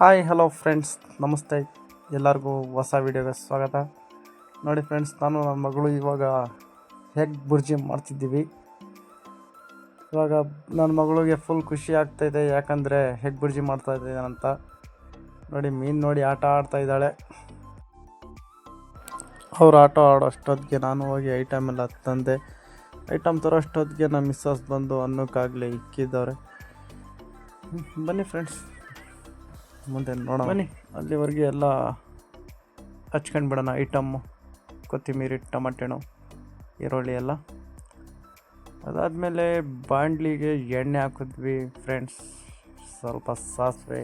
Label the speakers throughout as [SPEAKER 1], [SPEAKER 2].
[SPEAKER 1] Hi hello friends, ನಮಸ್ತೆ. ಎಲ್ಲರಿಗೂ ಹೊಸ ವೀಡಿಯೋಗೆ ಸ್ವಾಗತ. ನೋಡಿ ಫ್ರೆಂಡ್ಸ್, ನಾನು ನನ್ನ ಮಗಳು ಇವಾಗ ಎಗ್ ಬುರ್ಜಿ ಮಾಡ್ತಿದ್ದೀವಿ. ಇವಾಗ ನನ್ನ ಮಗಳಿಗೆ ಫುಲ್ ಖುಷಿ ಆಗ್ತಾಯಿದೆ, ಯಾಕಂದರೆ ಎಗ್ ಬುರ್ಜಿ ಮಾಡ್ತಾಯಿದ್ದೆ ಅಂತ. ನೋಡಿ, ಮೀನು ನೋಡಿ ಆಟ ಆಡ್ತಾ ಇದ್ದಾಳೆ. ಅವ್ರು ಆಟ ಆಡೋಷ್ಟೊತ್ತಿಗೆ ನಾನು ಹೋಗಿ ಐಟಮ್ ಎಲ್ಲ ತಂದೆ. ಐಟಮ್ ತರೋಷ್ಟೊತ್ತಿಗೆ ನಮ್ಮ ಮಿಸ್ಸಸ್ ಬಂದು ಅನ್ನಕ್ಕಾಗಲಿ ಇಕ್ಕಿದ್ದವ್ರೆ. ಬನ್ನಿ ಫ್ರೆಂಡ್ಸ್, ಮುಂದೆ ನೋಡೋಣ. ಬನ್ನಿ, ಅಲ್ಲಿವರೆಗೆ ಎಲ್ಲ ಹಚ್ಕೊಂಡು ಬಿಡೋಣ. ಐಟಮ್ಮು ಕೊತ್ತಂಬರಿ, ಟೊಮೆಟೊ, ಈರುಳ್ಳಿ ಎಲ್ಲ. ಅದಾದಮೇಲೆ ಬಾಣಲಿಗೆ ಎಣ್ಣೆ ಹಾಕಿದ್ವಿ ಫ್ರೆಂಡ್ಸ್. ಸ್ವಲ್ಪ ಸಾಸಿವೆ,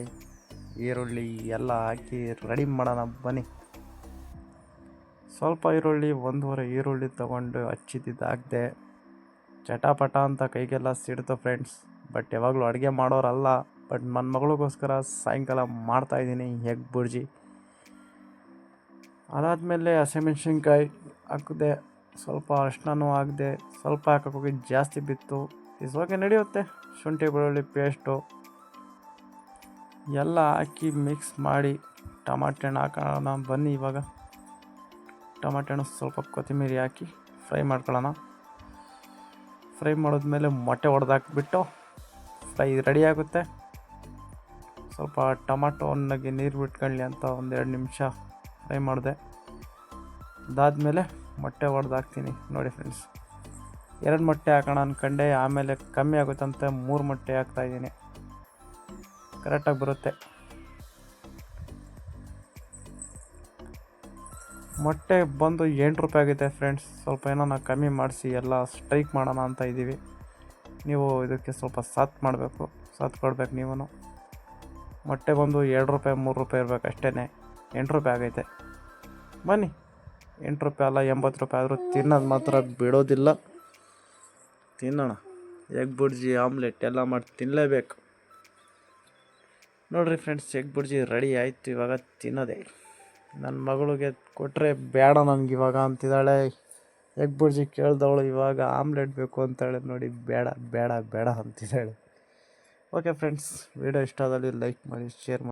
[SPEAKER 1] ಈರುಳ್ಳಿ ಎಲ್ಲ ಹಾಕಿ ರೆಡಿ ಮಾಡೋಣ. ಬನ್ನಿ. ಸ್ವಲ್ಪ ಈರುಳ್ಳಿ, 1.5 ಈರುಳ್ಳಿ ತೊಗೊಂಡು ಹಚ್ಚಿದ್ದಾಗದೆ ಚಟಾಪಟ ಅಂತ ಕೈಗೆಲ್ಲ ಸಿಡ್ತು ಫ್ರೆಂಡ್ಸ್. ಬಟ್ ಯಾವಾಗಲೂ ಅಡುಗೆ ಮಾಡೋರಲ್ಲ, ಬಟ್ ನನ್ನ ಮಗಳಿಗೋಸ್ಕರ ಸಾಯಂಕಾಲ ಮಾಡ್ತಾಯಿದ್ದೀನಿ ಎಗ್ ಬುರ್ಜಿ. ಅದಾದಮೇಲೆ ಹಸಿಮೆಣ್ಸಿನ್ಕಾಯಿ ಹಾಕಿದೆ, ಸ್ವಲ್ಪ ಅರಿಶಿನನೂ ಹಾಕಿದೆ. ಸ್ವಲ್ಪ ಹಾಕೋಕ್ಕೋಗಿ ಜಾಸ್ತಿ ಬಿತ್ತು. ಇವಾಗ ನಡೆಯುತ್ತೆ. ಶುಂಠಿ ಬೆಳ್ಳುಳ್ಳಿ ಪೇಸ್ಟು ಎಲ್ಲ ಹಾಕಿ ಮಿಕ್ಸ್ ಮಾಡಿ ಟಮಾಟೆ ಹಣ್ಣು ಹಾಕೋಣ. ಬನ್ನಿ, ಇವಾಗ ಟಮಾಟೆ ಹಣ್ಣು ಸ್ವಲ್ಪ ಕೊತ್ತಂಬರಿ ಹಾಕಿ ಫ್ರೈ ಮಾಡ್ಕೊಳ್ಳೋಣ. ಫ್ರೈ ಮಾಡಿದ್ಮೇಲೆ ಮೊಟ್ಟೆ ಹೊಡೆದಾಕ್ಬಿಟ್ಟು ಫ್ರೈ ರೆಡಿ ಆಗುತ್ತೆ. ಸ್ವಲ್ಪ ಟೊಮಾಟೊ ಹಣ್ಣಾಗಿ ನೀರು ಬಿಟ್ಕೊಳ್ಳಿ ಅಂತ 1-2 ನಿಮಿಷ ಫ್ರೈ ಮಾಡಿದೆ. ಅದಾದಮೇಲೆ ಮೊಟ್ಟೆ ಹೊಡೆದಾಕ್ತೀನಿ. ನೋಡಿ ಫ್ರೆಂಡ್ಸ್, 2 ಮೊಟ್ಟೆ ಹಾಕೋಣ ಅಂದ್ಕೊಂಡೆ, ಆಮೇಲೆ ಕಮ್ಮಿ ಆಗುತ್ತಂತೆ 3 ಮೊಟ್ಟೆ ಹಾಕ್ತಾಯಿದ್ದೀನಿ. ಕರೆಕ್ಟಾಗಿ ಬರುತ್ತೆ. ಮೊಟ್ಟೆ ಬಂದು 8 ರೂಪಾಯಿ ಆಗಿದೆ ಫ್ರೆಂಡ್ಸ್. ಸ್ವಲ್ಪ ಏನೋ ಕಮ್ಮಿ ಮಾಡಿಸಿ ಎಲ್ಲ ಸ್ಟ್ರೈಕ್ ಮಾಡೋಣ ಅಂತ ಇದ್ದೀವಿ. ನೀವು ಇದಕ್ಕೆ ಸ್ವಲ್ಪ ಸಾಥ್ ಮಾಡಬೇಕು, ಸಾಥ್ ಕೊಡ್ಬೇಕು ನೀವು. ಮೊಟ್ಟೆ ಬಂದು 2 ರೂಪಾಯಿ 3 ರೂಪಾಯಿ ಇರಬೇಕು ಅಷ್ಟೇ. 8 ರೂಪಾಯಿ ಆಗೈತೆ. ಬನ್ನಿ, 8 ರೂಪಾಯಿ ಅಲ್ಲ 80 ರೂಪಾಯಿ ಆದರೂ ತಿನ್ನೋದು ಮಾತ್ರ ಬಿಡೋದಿಲ್ಲ. ತಿನ್ನೋಣ. ಎಗ್ ಬುರ್ಜಿ, ಆಮ್ಲೆಟ್ ಎಲ್ಲ ಮಾಡಿ ತಿನ್ನಲೇಬೇಕು. ನೋಡಿರಿ ಫ್ರೆಂಡ್ಸ್, ಎಗ್ ಬುರ್ಜಿ ರೆಡಿ ಆಯಿತು. ಇವಾಗ ತಿನ್ನೋದೆ. ನನ್ನ ಮಗಳಿಗೆ ಕೊಟ್ಟರೆ ಬೇಡ ನನಗಿವಾಗ ಅಂತಿದ್ದಾಳೆ. ಎಗ್ ಬುರ್ಜಿ ಕೇಳ್ದವಳು ಇವಾಗ ಆಮ್ಲೆಟ್ ಬೇಕು ಅಂತಾಳೆ. ನೋಡಿ, ಬೇಡ ಬೇಡ ಬೇಡ ಅಂತಿದ್ದಾಳೆ. ಓಕೆ ಫ್ರೆಂಡ್ಸ್, ವಿಡಿಯೋ ಇಷ್ಟ ಆದಲ್ಲಿ ಲೈಕ್ ಮಾಡಿ, ಶೇರ್ ಮಾಡಿ.